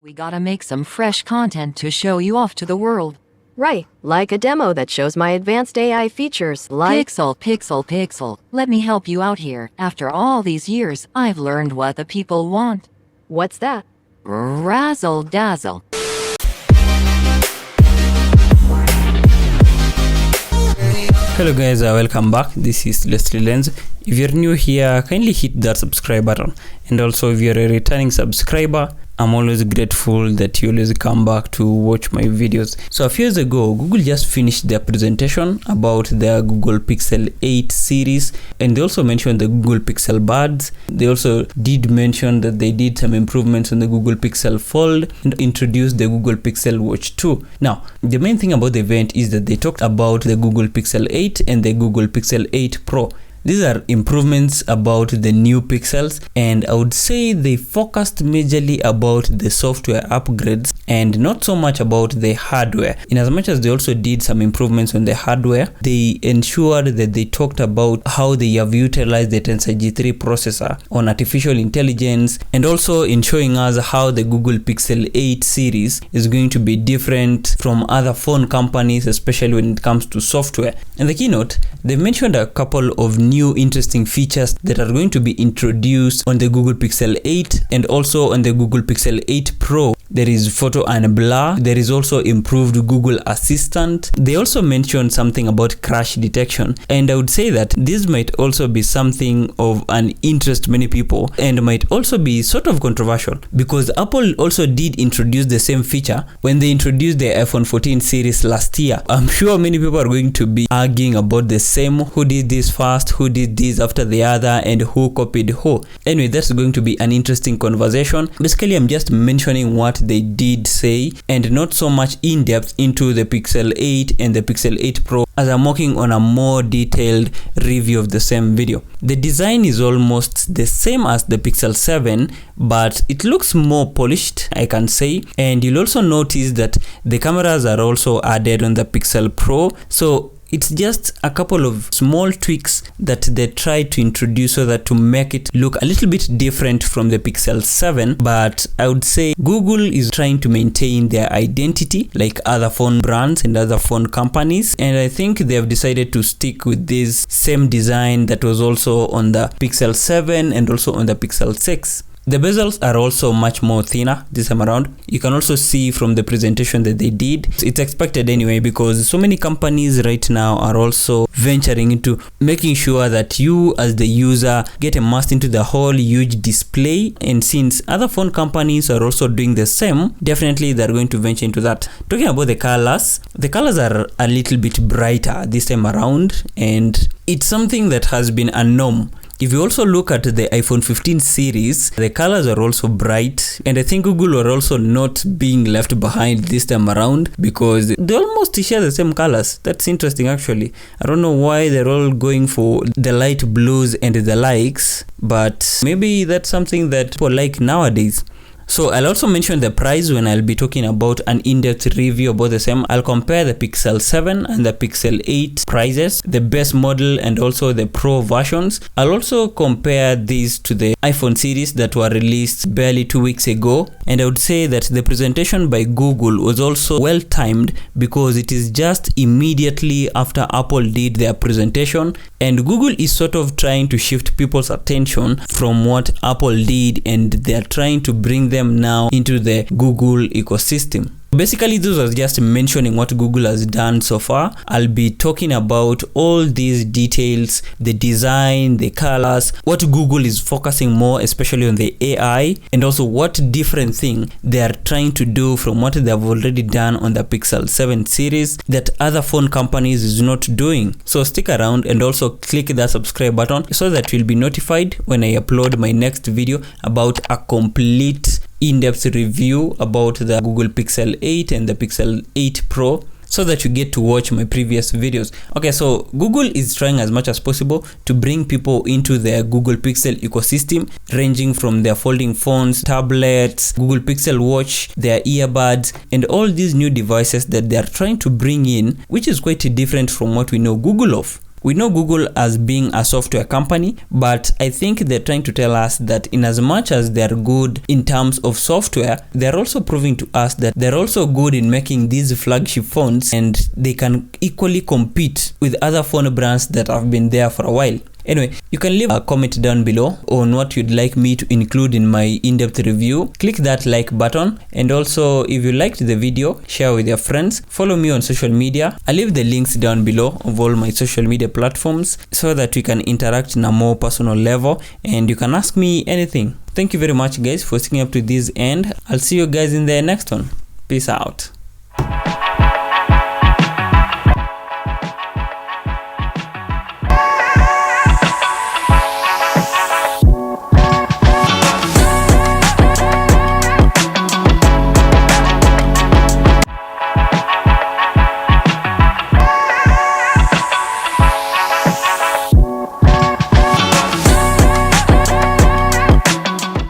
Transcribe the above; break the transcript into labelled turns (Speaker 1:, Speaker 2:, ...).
Speaker 1: We gotta make some fresh content to show you off to the world.
Speaker 2: Right, like a demo that shows my advanced AI features like...
Speaker 1: Pixel. Let me help you out here. After all these years, I've learned what the people want.
Speaker 2: What's that?
Speaker 1: Razzle dazzle.
Speaker 3: Hello guys, welcome back. This is Leslie Lens. If you're new here, kindly hit that subscribe button. And also if you're a returning subscriber, I'm always grateful that you always come back to watch my videos. So a few years ago, Google just finished their presentation about their Google Pixel 8 series, and they also mentioned the Google Pixel Buds. They also did mention that they did some improvements on the Google Pixel Fold and introduced the Google Pixel Watch 2. Now, the main thing about the event is that they talked about the Google Pixel 8 and the Google Pixel 8 Pro. These are improvements about the new Pixels, and I would say they focused majorly about the software upgrades and not so much about the hardware. In as much as they also did some improvements on the hardware, they ensured that they talked about how they have utilized the Tensor G3 processor on artificial intelligence, and also in showing us how the Google Pixel 8 series is going to be different from other phone companies, especially when it comes to software. In the keynote, they mentioned a couple of new interesting features that are going to be introduced on the Google Pixel 8 and also on the Google Pixel 8 Pro. There is photo and blur. There is also improved Google Assistant. They also mentioned something about crash detection, and I would say that this might also be something of an interest to many people and might also be sort of controversial, because Apple also did introduce the same feature when they introduced the iPhone 14 series last year. I'm sure many people are going to be arguing about the same, who did this first, who did this after the other, and who copied who. Anyway, that's going to be an interesting conversation. Basically, I'm just mentioning what they did say and not so much in depth into the Pixel 8 and the Pixel 8 Pro, as I'm working on a more detailed review of the same video. The design is almost the same as the Pixel 7, but it looks more polished, I can say. And you'll also notice that the cameras are also added on the Pixel Pro. So it's just a couple of small tweaks that they try to introduce so that to make it look a little bit different from the Pixel 7. But I would say Google is trying to maintain their identity like other phone brands and other phone companies. And I think they have decided to stick with this same design that was also on the Pixel 7 and also on the Pixel 6. The bezels are also much more thinner this time around. You can also see from the presentation that they did. It's expected anyway, because so many companies right now are also venturing into making sure that you as the user get immersed into the whole huge display. And since other phone companies are also doing the same, definitely they're going to venture into that. Talking about the colors are a little bit brighter this time around, and it's something that has been a norm. If you also look at the iPhone 15 series, the colors are also bright, and I think Google are also not being left behind this time around, because they almost share the same colors. That's interesting actually. I don't know why they're all going for the light blues and the likes, but maybe that's something that people like nowadays. So I'll also mention the price when I'll be talking about an in-depth review about the same. I'll compare the Pixel 7 and the Pixel 8 prices, the base model and also the Pro versions. I'll also compare these to the iPhone series that were released barely 2 weeks ago. And I would say that the presentation by Google was also well timed, because it is just immediately after Apple did their presentation, and Google is sort of trying to shift people's attention from what Apple did, and they're trying to bring them now into the Google ecosystem. Basically, this was just mentioning what Google has done so far. I'll be talking about all these details, the design, the colors, what Google is focusing more, especially on the AI, and also what different thing they are trying to do from what they have already done on the Pixel 7 series that other phone companies is not doing. So stick around and also click that subscribe button so that you'll be notified when I upload my next video about a complete in-depth review about the Google Pixel 8 and the Pixel 8 Pro, so that you get to watch my previous videos. Okay, so Google is trying as much as possible to bring people into their Google Pixel ecosystem, ranging from their folding phones, tablets, Google Pixel Watch, their earbuds, and all these new devices that they are trying to bring in, which is quite different from what we know Google of. We know Google as being a software company, but I think they're trying to tell us that in as much as they're good in terms of software, they're also proving to us that they're also good in making these flagship phones, and they can equally compete with other phone brands that have been there for a while. Anyway, you can leave a comment down below on what you'd like me to include in my in-depth review. Click that like button, and also if you liked the video, share with your friends. Follow me on social media. I'll leave the links down below of all my social media platforms so that we can interact in a more personal level and you can ask me anything. Thank you very much guys for sticking up to this end. I'll see you guys in the next one. Peace out.